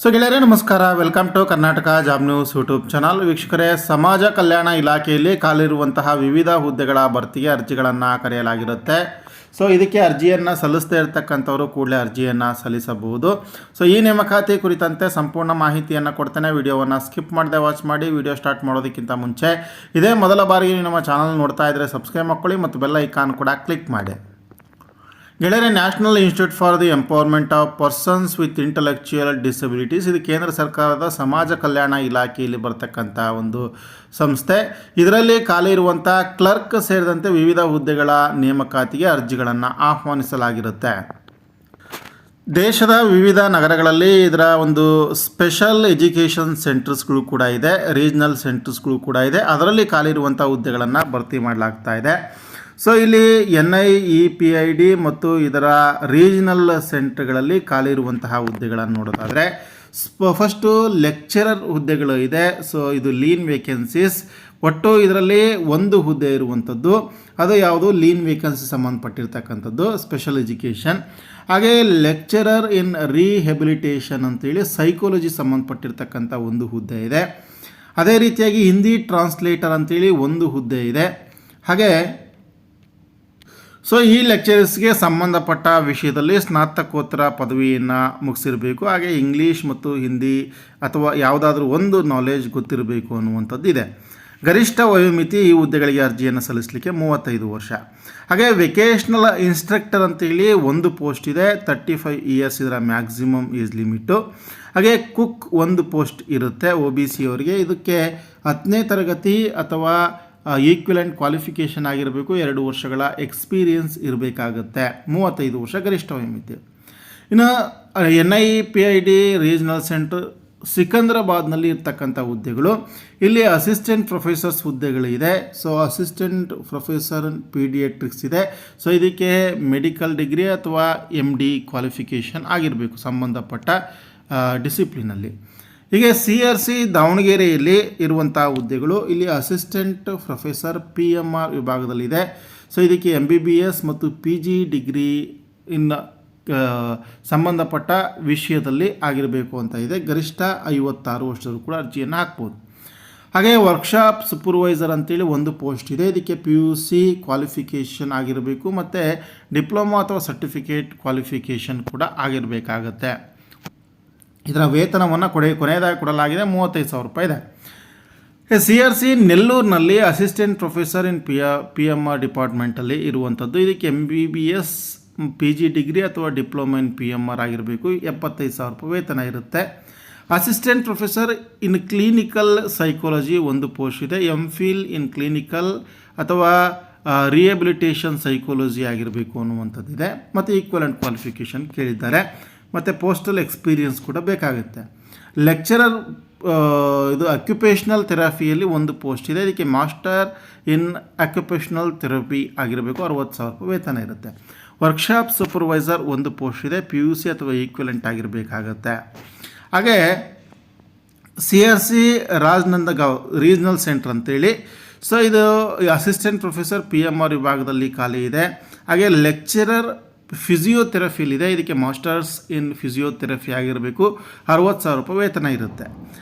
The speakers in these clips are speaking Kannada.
ಸೊ ಗೆಳೆಯರೇ ನಮಸ್ಕಾರ, welcome to Karnataka job news YouTube channel. ವೀಕ್ಷಕರೇ, ಸಮಾಜ ಕಲ್ಯಾಣ ಇಲಾಖೆಯಲ್ಲಿ ಖಾಲಿರುವಂತಹ ವಿವಿಧ ಹುದ್ದೆಗಳ ಭರ್ತಿಗೆ ಅರ್ಜಿಗಳನ್ನು ಕರೆಯಲಾಗಿರುತ್ತೆ. ಸೊ ಇದಕ್ಕೆ ಅರ್ಜಿಯನ್ನು ಸಲ್ಲಿಸದೇ ಇರತಕ್ಕಂಥವರು ಕೂಡಲೇ ಅರ್ಜಿಯನ್ನು ಸಲ್ಲಿಸಬಹುದು. ಸೊ ಈ ನೇಮಕಾತಿ ಕುರಿತಂತೆ ಸಂಪೂರ್ಣ ಮಾಹಿತಿಯನ್ನು ಕೊಡ್ತೇನೆ. ವಿಡಿಯೋವನ್ನು ಸ್ಕಿಪ್ ಮಾಡದೆ ವಾಚ್ ಮಾಡಿ. ವಿಡಿಯೋ ಸ್ಟಾರ್ಟ್ ಮಾಡೋದಕ್ಕಿಂತ ಮುಂಚೆ ಇದೇ ಮೊದಲ ಬಾರಿಗೆ ನೀವು ನಮ್ಮ ಚಾನಲ್ ನೋಡ್ತಾ ಇದ್ದರೆ ಸಬ್ಸ್ಕ್ರೈಬ್ ಮಾಡ್ಕೊಳ್ಳಿ ಮತ್ತು ಬೆಲ್ ಐಕಾನ್ ಕೂಡ ಕ್ಲಿಕ್ ಮಾಡಿ. ಗೆಳೆಯರೆ, national institute for the empowerment of persons with intellectual disabilities, ಇದು ಕೇಂದ್ರ ಸರ್ಕಾರದ ಸಮಾಜ ಕಲ್ಯಾಣ ಇಲಾಖೆಯಲ್ಲಿ ಬರ್ತಕ್ಕಂಥ ಒಂದು ಸಂಸ್ಥೆ. ಇದರಲ್ಲಿ ಖಾಲಿ ಇರುವಂಥ ಕ್ಲರ್ಕ್ ಸೇರಿದಂತೆ ವಿವಿಧ ಹುದ್ದೆಗಳ ನೇಮಕಾತಿಗೆ ಅರ್ಜಿಗಳನ್ನು ಆಹ್ವಾನಿಸಲಾಗಿರುತ್ತೆ. ದೇಶದ ವಿವಿಧ ನಗರಗಳಲ್ಲಿ ಇದರ ಒಂದು ಸ್ಪೆಷಲ್ ಎಜುಕೇಷನ್ ಸೆಂಟರ್ಸ್ಗಳು ಕೂಡ ಇದೆ, ರೀಜ್ನಲ್ ಸೆಂಟರ್ಸ್ಗಳು ಕೂಡ ಇದೆ. ಅದರಲ್ಲಿ ಖಾಲಿ ಇರುವಂಥ ಹುದ್ದೆಗಳನ್ನು ಭರ್ತಿ ಮಾಡಲಾಗ್ತಾ ಇದೆ. ಸೊ ಇಲ್ಲಿ NIEPID ಮತ್ತು ಇದರ ರೀಜನಲ್ ಸೆಂಟರ್ಗಳಲ್ಲಿ ಖಾಲಿ ಇರುವಂತಹ ಹುದ್ದೆಗಳನ್ನು ನೋಡೋದಾದರೆ ಫಸ್ಟು ಲೆಕ್ಚರರ್ ಹುದ್ದೆಗಳು ಇದೆ. ಸೊ ಇದು ಲೀನ್ ವೇಕೆನ್ಸೀಸ್. ಒಟ್ಟು ಇದರಲ್ಲಿ ಒಂದು ಹುದ್ದೆ ಇರುವಂಥದ್ದು, ಅದು ಯಾವುದು ಲೀನ್ ವೇಕೆನ್ಸಿ ಸಂಬಂಧಪಟ್ಟಿರ್ತಕ್ಕಂಥದ್ದು, ಸ್ಪೆಷಲ್ ಎಜುಕೇಷನ್. ಹಾಗೆ ಲೆಕ್ಚರರ್ ಇನ್ ರಿಹೆಬಿಲಿಟೇಷನ್ ಅಂತೇಳಿ ಸೈಕಾಲಜಿ ಸಂಬಂಧಪಟ್ಟಿರ್ತಕ್ಕಂಥ ಒಂದು ಹುದ್ದೆ ಇದೆ. ಅದೇ ರೀತಿಯಾಗಿ ಹಿಂದಿ ಟ್ರಾನ್ಸ್ಲೇಟರ್ ಅಂತೇಳಿ ಒಂದು ಹುದ್ದೆ ಇದೆ. ಹಾಗೆ ಸೊ ಈ ಲೆಕ್ಚರರ್ಸ್ಗೆ ಸಂಬಂಧಪಟ್ಟ ವಿಷಯದಲ್ಲಿ ಸ್ನಾತಕೋತ್ತರ ಪದವಿಯನ್ನು ಮುಗಿಸಿರಬೇಕು. ಹಾಗೆ ಇಂಗ್ಲೀಷ್ ಮತ್ತು ಹಿಂದಿ ಅಥವಾ ಯಾವುದಾದ್ರೂ ಒಂದು ನಾಲೆಜ್ ಗೊತ್ತಿರಬೇಕು ಅನ್ನುವಂಥದ್ದು ಇದೆ. ಗರಿಷ್ಠ ವಯೋಮಿತಿ ಈ ಹುದ್ದೆಗಳಿಗೆ ಅರ್ಜಿಯನ್ನು ಸಲ್ಲಿಸಲಿಕ್ಕೆ 35 ವರ್ಷ. ಹಾಗೆ ವೆಕೇಷ್ನಲ್ ಇನ್ಸ್ಟ್ರಕ್ಟರ್ ಅಂತೇಳಿ ಒಂದು ಪೋಸ್ಟ್ ಇದೆ, 35 ಇಯರ್ಸ್ ಇದರ ಮ್ಯಾಕ್ಸಿಮಮ್ ಏಜ್ ಲಿಮಿಟು. ಹಾಗೆ ಕುಕ್ ಒಂದು ಪೋಸ್ಟ್ ಇರುತ್ತೆ OBC ಅವರಿಗೆ. ಇದಕ್ಕೆ 10ನೇ ತರಗತಿ ಅಥವಾ ಈಕ್ವಿಲೆಂಟ್ ಕ್ವಾಲಿಫಿಕೇಷನ್ ಆಗಿರಬೇಕು, 2 ವರ್ಷಗಳ ಎಕ್ಸ್ಪೀರಿಯನ್ಸ್ ಇರಬೇಕಾಗುತ್ತೆ, 35 ವರ್ಷ ಗರಿಷ್ಠ ವಯೋಮಿತಿ. ಇನ್ನು NIEPID ರೀಜನಲ್ ಸೆಂಟರ್ ಸಿಕಂದ್ರಾಬಾದ್ನಲ್ಲಿ ಇರ್ತಕ್ಕಂಥ ಹುದ್ದೆಗಳು, ಇಲ್ಲಿ ಅಸಿಸ್ಟೆಂಟ್ ಪ್ರೊಫೆಸರ್ಸ್ ಹುದ್ದೆಗಳಿದೆ. ಸೊ ಅಸಿಸ್ಟೆಂಟ್ ಪ್ರೊಫೆಸರ್ ಪೀಡಿಯಾಟ್ರಿಕ್ಸ್ ಇದೆ. ಸೊ ಇದಕ್ಕೆ ಮೆಡಿಕಲ್ ಡಿಗ್ರಿ ಅಥವಾ MD ಕ್ವಾಲಿಫಿಕೇಷನ್ ಆಗಿರಬೇಕು ಸಂಬಂಧಪಟ್ಟ ಡಿಸಿಪ್ಲಿನಲ್ಲಿ. ಹೀಗೆ CRC ದಾವಣಗೆರೆಯಲ್ಲಿ ಇರುವಂಥ ಹುದ್ದೆಗಳು, ಇಲ್ಲಿ ಅಸಿಸ್ಟೆಂಟ್ ಪ್ರೊಫೆಸರ್ PMR ವಿಭಾಗದಲ್ಲಿದೆ. ಸೊ ಇದಕ್ಕೆ MBBS ಮತ್ತು PG ಡಿಗ್ರಿ ಇನ್ನು ಸಂಬಂಧಪಟ್ಟ ವಿಷಯದಲ್ಲಿ ಆಗಿರಬೇಕು ಅಂತ ಇದೆ. ಗರಿಷ್ಠ 56 ವರ್ಷದವರು ಕೂಡ ಅರ್ಜಿಯನ್ನು ಹಾಕ್ಬೋದು. ಹಾಗೆ ವರ್ಕ್ಶಾಪ್ ಸೂಪರ್ವೈಸರ್ ಅಂತೇಳಿ ಒಂದು ಪೋಸ್ಟ್ ಇದೆ. ಇದಕ್ಕೆ PUC ಕ್ವಾಲಿಫಿಕೇಷನ್ ಆಗಿರಬೇಕು ಮತ್ತು ಡಿಪ್ಲೊಮಾ ಅಥವಾ ಸರ್ಟಿಫಿಕೇಟ್ ಕ್ವಾಲಿಫಿಕೇಷನ್ ಕೂಡ ಆಗಿರಬೇಕಾಗತ್ತೆ. ಇದರ ವೇತನವನ್ನು ಕೊನೆಯದಾಗಿ ಕೊಡಲಾಗಿದೆ, 35,000 ರೂಪಾಯಿ ಇದೆ. CRC ನೆಲ್ಲೂರಿನಲ್ಲಿ ಅಸಿಸ್ಟೆಂಟ್ ಪ್ರೊಫೆಸರ್ ಇನ್ PMR ಡಿಪಾರ್ಟ್ಮೆಂಟಲ್ಲಿ ಇರುವಂಥದ್ದು. ಇದಕ್ಕೆ MBBS PG ಡಿಗ್ರಿ ಅಥವಾ ಡಿಪ್ಲೊಮಾ ಇನ್ PMR ಆಗಿರಬೇಕು, 75,000 ರೂಪಾಯಿ ವೇತನ ಇರುತ್ತೆ. Assistant professor in clinical psychology ಒಂದು ಪೋಸ್ಟ್ ಇದೆ. MPhil ಇನ್ ಕ್ಲಿನಿಕಲ್ ಅಥವಾ ರಿಹೆಬಿಲಿಟೇಷನ್ ಸೈಕಾಲಜಿ ಆಗಿರಬೇಕು ಅನ್ನುವಂಥದ್ದಿದೆ. ಮತ್ತು ಈಕ್ವಲೆಂಟ್ ಕ್ವಾಲಿಫಿಕೇಷನ್ ಕೇಳಿದ್ದಾರೆ ಮತ್ತು ಪೋಸ್ಟಲ್ ಎಕ್ಸ್ಪೀರಿಯನ್ಸ್ ಕೂಡ ಬೇಕಾಗುತ್ತೆ. ಲೆಕ್ಚರರ್ ಇದು ಅಕ್ಯುಪೇಷನಲ್ ಥೆರಪಿಯಲ್ಲಿ ಒಂದು ಪೋಸ್ಟ್ ಇದೆ. ಇದಕ್ಕೆ ಮಾಸ್ಟರ್ ಇನ್ ಅಕ್ಯುಪೇಷನಲ್ ಥೆರಪಿ ಆಗಿರಬೇಕು, 60,000 ರೂಪಾಯಿ ವೇತನ ಇರುತ್ತೆ. ವರ್ಕ್ಶಾಪ್ ಸೂಪರ್ವೈಸರ್ ಒಂದು ಪೋಸ್ಟ್ ಇದೆ, PUC ಅಥವಾ ಈಕ್ವಲೆಂಟ್ ಆಗಿರಬೇಕಾಗತ್ತೆ. ಹಾಗೆ CRC ರಾಜನಂದಗಾಂವ್ ರೀಜನಲ್ ಸೆಂಟರ್ ಅಂತೇಳಿ, ಸೊ ಇದು ಅಸಿಸ್ಟೆಂಟ್ ಪ್ರೊಫೆಸರ್ PMR ವಿಭಾಗದಲ್ಲಿ ಖಾಲಿ ಇದೆ. ಹಾಗೆ ಲೆಕ್ಚರರ್ ಫಿಸಿಯೋಥೆರಪಿಲಿದೆ. ಇದಕ್ಕೆ ಮಾಸ್ಟರ್ಸ್ ಇನ್ ಫಿಸಿಯೋಥೆರಪಿ ಆಗಿರಬೇಕು, 60,000 ರೂಪಾಯಿ ವೇತನ ಇರುತ್ತೆ.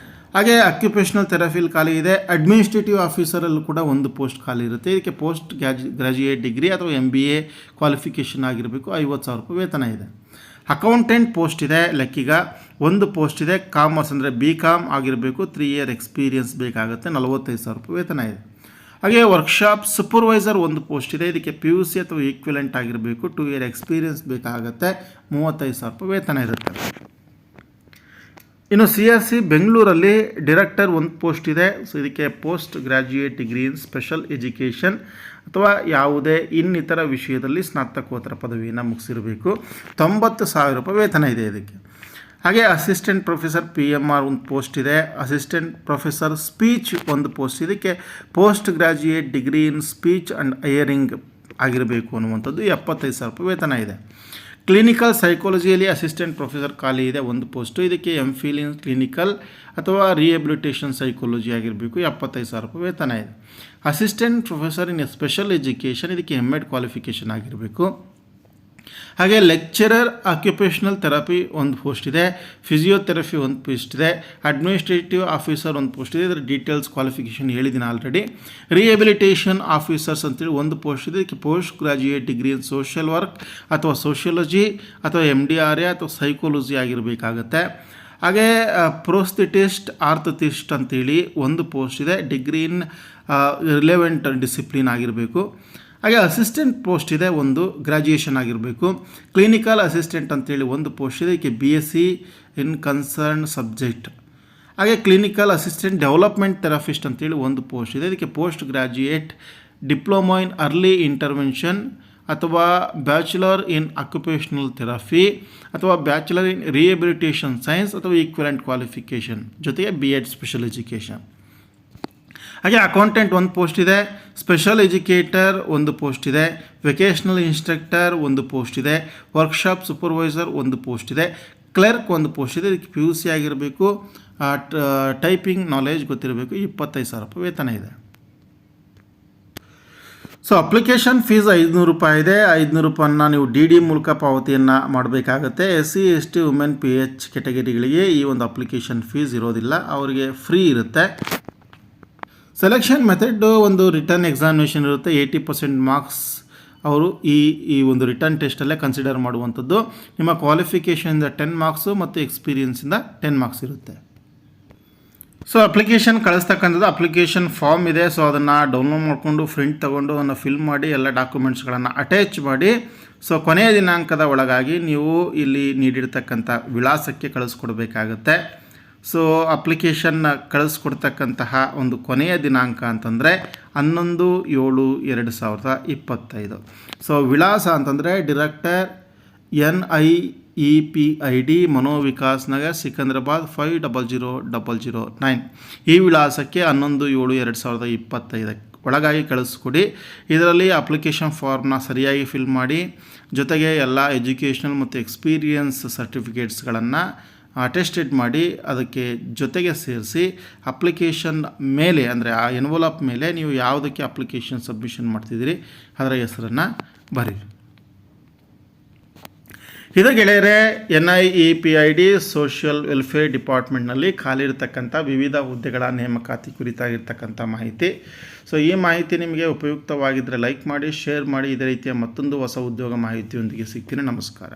ಹಾಗೆ ಅಕ್ಯುಪೇಷನಲ್ ಥೆರಪಿಲಿ ಖಾಲಿ ಇದೆ. ಅಡ್ಮಿನಿಸ್ಟ್ರೇಟಿವ್ ಆಫೀಸರಲ್ಲೂ ಕೂಡ ಒಂದು ಪೋಸ್ಟ್ ಖಾಲಿ ಇರುತ್ತೆ. ಇದಕ್ಕೆ ಪೋಸ್ಟ್ ಗ್ರಾಜ್ಯುಯೇಟ್ ಡಿಗ್ರಿ ಅಥವಾ MBA ಕ್ವಾಲಿಫಿಕೇಷನ್ ಆಗಿರಬೇಕು, 50,000 ರೂಪಾಯಿ ವೇತನ ಇದೆ. ಅಕೌಂಟೆಂಟ್ ಪೋಸ್ಟ್ ಇದೆ, ಲೆಕ್ಕಿಗ ಒಂದು ಪೋಸ್ಟ್ ಇದೆ. ಕಾಮರ್ಸ್ ಅಂದರೆ BCom ಆಗಿರಬೇಕು, 3 ಇಯರ್ ಎಕ್ಸ್ಪೀರಿಯನ್ಸ್ ಬೇಕಾಗುತ್ತೆ, 45,000 ರೂಪಾಯಿ ವೇತನ ಇದೆ. ಹಾಗೆ ವರ್ಕ್ಶಾಪ್ ಸೂಪರ್ವೈಸರ್ ಒಂದು ಪೋಸ್ಟ್ ಇದೆ. ಇದಕ್ಕೆ PUC ಅಥವಾ ಈಕ್ವಿಲೆಂಟ್ ಆಗಿರಬೇಕು, 2 ಇಯರ್ ಎಕ್ಸ್ಪೀರಿಯನ್ಸ್ ಬೇಕಾಗುತ್ತೆ, 35,000 ರೂಪಾಯಿ ವೇತನ ಇರುತ್ತೆ. ಇನ್ನು CRC ಬೆಂಗಳೂರಲ್ಲಿ ಡೈರೆಕ್ಟರ್ ಒಂದು ಪೋಸ್ಟ್ ಇದೆ. ಸೊ ಇದಕ್ಕೆ post graduate degree in special education ಅಥವಾ ಯಾವುದೇ ಇನ್ನಿತರ ವಿಷಯದಲ್ಲಿ ಸ್ನಾತಕೋತ್ತರ ಪದವಿಯನ್ನು ಮುಗಿಸಿರಬೇಕು, 90,000 ರೂಪಾಯಿ ವೇತನ ಇದೆ ಇದಕ್ಕೆ. ಹಾಗೆ ಅಸಿಸ್ಟೆಂಟ್ ಪ್ರೊಫೆಸರ್ PMR ಒಂದು ಪೋಸ್ಟ್ ಇದೆ. ಅಸಿಸ್ಟೆಂಟ್ ಪ್ರೊಫೆಸರ್ ಸ್ಪೀಚ್ ಒಂದು ಪೋಸ್ಟ್, ಇದಕ್ಕೆ post graduate degree in speech and hearing ಆಗಿರಬೇಕು ಅನ್ನುವಂಥದ್ದು, 75,000 ರೂಪಾಯಿ ವೇತನ ಇದೆ. ಕ್ಲಿನಿಕಲ್ ಸೈಕಾಲಜಿಯಲ್ಲಿ ಅಸಿಸ್ಟೆಂಟ್ ಪ್ರೊಫೆಸರ್ ಖಾಲಿ ಇದೆ ಒಂದು ಪೋಸ್ಟು. ಇದಕ್ಕೆ MPhil ಇನ್ ಕ್ಲಿನಿಕಲ್ ಅಥವಾ ರಿಹೆಬಿಲಿಟೇಷನ್ ಸೈಕಾಲಜಿ ಆಗಿರಬೇಕು, 75,000 ರೂಪಾಯಿ ವೇತನ ಇದೆ. Assistant professor in special education, ಇದಕ್ಕೆ MEd ಕ್ವಾಲಿಫಿಕೇಷನ್ ಆಗಿರಬೇಕು. ಹಾಗೆ ಲೆಕ್ಚರರ್ ಆಕ್ಯುಪೇಷನಲ್ ಥೆರಪಿ ಒಂದು ಪೋಸ್ಟ್ ಇದೆ, ಫಿಸಿಯೋಥೆರಪಿ ಒಂದು ಪೋಸ್ಟ್ ಇದೆ, ಅಡ್ಮಿನಿಸ್ಟ್ರೇಟಿವ್ ಆಫೀಸರ್ ಒಂದು ಪೋಸ್ಟ್ ಇದೆ. ಇದರ ಡೀಟೇಲ್ಸ್ ಕ್ವಾಲಿಫಿಕೇಷನ್ ಹೇಳಿದ್ದೀನಿ ಆಲ್ರೆಡಿ. ರಿಹ್ಯಾಬಿಲಿಟೇಷನ್ ಆಫೀಸರ್ಸ್ ಅಂತೇಳಿ ಒಂದು ಪೋಸ್ಟ್ ಇದೆ. ಇದಕ್ಕೆ post graduate degree in social work ಅಥವಾ ಸೋಷಿಯಾಲಜಿ ಅಥವಾ MDRA ಅಥವಾ ಸೈಕಾಲಜಿ ಆಗಿರಬೇಕಾಗತ್ತೆ. ಹಾಗೆ ಪ್ರೋಸ್ಥೆಟಿಸ್ಟ್ ಆರ್ಥೋಥಿಸ್ಟ್ ಅಂತೇಳಿ ಒಂದು ಪೋಸ್ಟ್ ಇದೆ, ಡಿಗ್ರಿ ಇನ್ ರಿಲೆವೆಂಟ್ ಡಿಸಿಪ್ಲಿನ್ ಆಗಿರಬೇಕು. ಹಾಗೆ ಅಸಿಸ್ಟೆಂಟ್ ಪೋಸ್ಟ್ ಇದೆ, ಒಂದು ಗ್ರ್ಯಾಜುಯೇಷನ್ ಆಗಿರಬೇಕು. ಕ್ಲಿನಿಕಲ್ ಅಸಿಸ್ಟೆಂಟ್ ಅಂತೇಳಿ ಒಂದು ಪೋಸ್ಟ್ ಇದೆ, ಇದಕ್ಕೆ BSc ಇನ್ ಕನ್ಸರ್ನ್ ಸಬ್ಜೆಕ್ಟ್. ಹಾಗೆ ಕ್ಲಿನಿಕಲ್ ಅಸಿಸ್ಟೆಂಟ್ ಡೆವಲಪ್ಮೆಂಟ್ ಥೆರಪಿಸ್ಟ್ ಅಂತೇಳಿ ಒಂದು ಪೋಸ್ಟ್ ಇದೆ, ಇದಕ್ಕೆ post graduate diploma in early intervention ಅಥವಾ ಬ್ಯಾಚುಲರ್ ಇನ್ ಆಕ್ಯುಪೇಷನಲ್ ಥೆರಪಿ ಅಥವಾ ಬ್ಯಾಚುಲರ್ ಇನ್ ರಿಹ್ಯಾಬಿಲಿಟೇಷನ್ ಸೈನ್ಸ್ ಅಥವಾ ಈಕ್ವಲೆಂಟ್ ಕ್ವಾಲಿಫಿಕೇಷನ್ ಜೊತೆಗೆ B.Ed ಸ್ಪೆಷಲ್ ಎಜುಕೇಷನ್. ಹಾಗೆ ಅಕೌಂಟೆಂಟ್ ಒಂದು ಪೋಸ್ಟ್ ಇದೆ, ಸ್ಪೆಷಲ್ ಎಜುಕೇಟರ್ ಒಂದು ಪೋಸ್ಟ್ ಇದೆ, ವೆಕೇಷನಲ್ ಇನ್ಸ್ಟ್ರಕ್ಟರ್ ಒಂದು ಪೋಸ್ಟ್ ಇದೆ, ವರ್ಕ್ಶಾಪ್ ಸೂಪರ್ವೈಸರ್ ಒಂದು ಪೋಸ್ಟ್ ಇದೆ, ಕ್ಲರ್ಕ್ ಒಂದು ಪೋಸ್ಟ್ ಇದೆ. ಇದಕ್ಕೆ PUC ಆಗಿರಬೇಕು, ಟೈಪಿಂಗ್ ನಾಲೆಜ್ ಗೊತ್ತಿರಬೇಕು. 25,000 ರೂಪಾಯಿ ವೇತನ ಇದೆ. ಸೊ ಅಪ್ಲಿಕೇಶನ್ ಫೀಸ್ 500 ರೂಪಾಯಿ ಇದೆ. 500 ರೂಪಾಯಿನ ನೀವು DD ಮೂಲಕ ಪಾವತಿಯನ್ನು ಮಾಡಬೇಕಾಗತ್ತೆ. SC ST ವುಮೆನ್ PH ಕೆಟಗರಿಗಳಿಗೆ ಈ ಒಂದು ಅಪ್ಲಿಕೇಶನ್ ಫೀಸ್ ಇರೋದಿಲ್ಲ, ಅವರಿಗೆ ಫ್ರೀ ಇರುತ್ತೆ. ಸೆಲೆಕ್ಷನ್ ಮೆಥಡ್ ಒಂದು ರಿಟರ್ನ್ ಎಕ್ಸಾಮಿನೇಷನ್ ಇರುತ್ತೆ. 80% ಮಾರ್ಕ್ಸ್ ಅವರು ಈ ಒಂದು ರಿಟರ್ನ್ ಟೆಸ್ಟಲ್ಲೇ ಕನ್ಸಿಡರ್ ಮಾಡುವಂಥದ್ದು. ನಿಮ್ಮ ಕ್ವಾಲಿಫಿಕೇಷನಿಂದ 10 ಮಾರ್ಕ್ಸು ಮತ್ತು ಎಕ್ಸ್ಪೀರಿಯನ್ಸಿಂದ 10 ಮಾರ್ಕ್ಸ್ ಇರುತ್ತೆ. ಸೊ ಅಪ್ಲಿಕೇಶನ್ ಕಳಿಸ್ತಕ್ಕಂಥದ್ದು ಅಪ್ಲಿಕೇಶನ್ ಫಾರ್ಮ್ ಇದೆ. ಸೊ ಅದನ್ನು ಡೌನ್ಲೋಡ್ ಮಾಡಿಕೊಂಡು ಪ್ರಿಂಟ್ ತೊಗೊಂಡು ಅದನ್ನು ಫಿಲ್ ಮಾಡಿ ಎಲ್ಲ ಡಾಕ್ಯುಮೆಂಟ್ಸ್ಗಳನ್ನು ಅಟ್ಯಾಚ್ ಮಾಡಿ ಸೊ ಕೊನೆಯ ದಿನಾಂಕದ ಒಳಗಾಗಿ ನೀವು ಇಲ್ಲಿ ನೀಡಿರ್ತಕ್ಕಂಥ ವಿಳಾಸಕ್ಕೆ ಕಳಿಸ್ಕೊಡ್ಬೇಕಾಗತ್ತೆ. ಸೊ ಅಪ್ಲಿಕೇಶನ್ ಕಳಿಸ್ಕೊಡ್ತಕ್ಕಂತಹ ಒಂದು ಕೊನೆಯ ದಿನಾಂಕ ಅಂತಂದರೆ 11/7/2025. ಸೊ ವಿಳಾಸ ಅಂತಂದರೆ ಡೈರೆಕ್ಟರ್ NIEPID ಮನೋವಿಕಾಸ್ ನಗರ್ ಸಿಕಂದ್ರಾಬಾದ್ 500009 ಈ ವಿಳಾಸಕ್ಕೆ 11/7/2025 ಒಳಗಾಗಿ ಕಳಿಸ್ಕೊಡಿ. ಇದರಲ್ಲಿ ಅಪ್ಲಿಕೇಶನ್ ಫಾರ್ಮ್ನ ಸರಿಯಾಗಿ ಫಿಲ್ ಮಾಡಿ, ಜೊತೆಗೆ ಎಲ್ಲ ಎಜುಕೇಷನಲ್ ಮತ್ತು ಎಕ್ಸ್ಪೀರಿಯನ್ಸ್ ಸರ್ಟಿಫಿಕೇಟ್ಸ್ಗಳನ್ನು ಅಟೆಸ್ಟೆಡ್ ಮಾಡಿ ಅದಕ್ಕೆ ಜೊತೆಗೆ ಸೇರಿಸಿ ಅಪ್ಲಿಕೇಶನ್ ಮೇಲೆ ಅಂದರೆ ಆ ಎನ್ವಲಪ್ ಮೇಲೆ ನೀವು ಯಾವುದಕ್ಕೆ ಅಪ್ಲಿಕೇಶನ್ ಸಬ್ಮಿಷನ್ ಮಾಡ್ತಿದ್ದೀರಿ ಅದರ ಹೆಸರನ್ನು ಬರೀರಿ. ಇದು ಗೆಳೆಯರೆ NIEPID ಸೋಷಿಯಲ್ ವೆಲ್ಫೇರ್ ಡಿಪಾರ್ಟ್ಮೆಂಟ್ನಲ್ಲಿ ಖಾಲಿ ಇರತಕ್ಕಂಥ ವಿವಿಧ ಹುದ್ದೆಗಳ ನೇಮಕಾತಿ ಕುರಿತಾಗಿರ್ತಕ್ಕಂಥ ಮಾಹಿತಿ. ಸೊ ಈ ಮಾಹಿತಿ ನಿಮಗೆ ಉಪಯುಕ್ತವಾಗಿದ್ದರೆ ಲೈಕ್ ಮಾಡಿ, ಶೇರ್ ಮಾಡಿ. ಇದೇ ರೀತಿಯ ಮತ್ತೊಂದು ಹೊಸ ಉದ್ಯೋಗ ಮಾಹಿತಿಯೊಂದಿಗೆ ಸಿಗ್ತೀನಿ. ನಮಸ್ಕಾರ.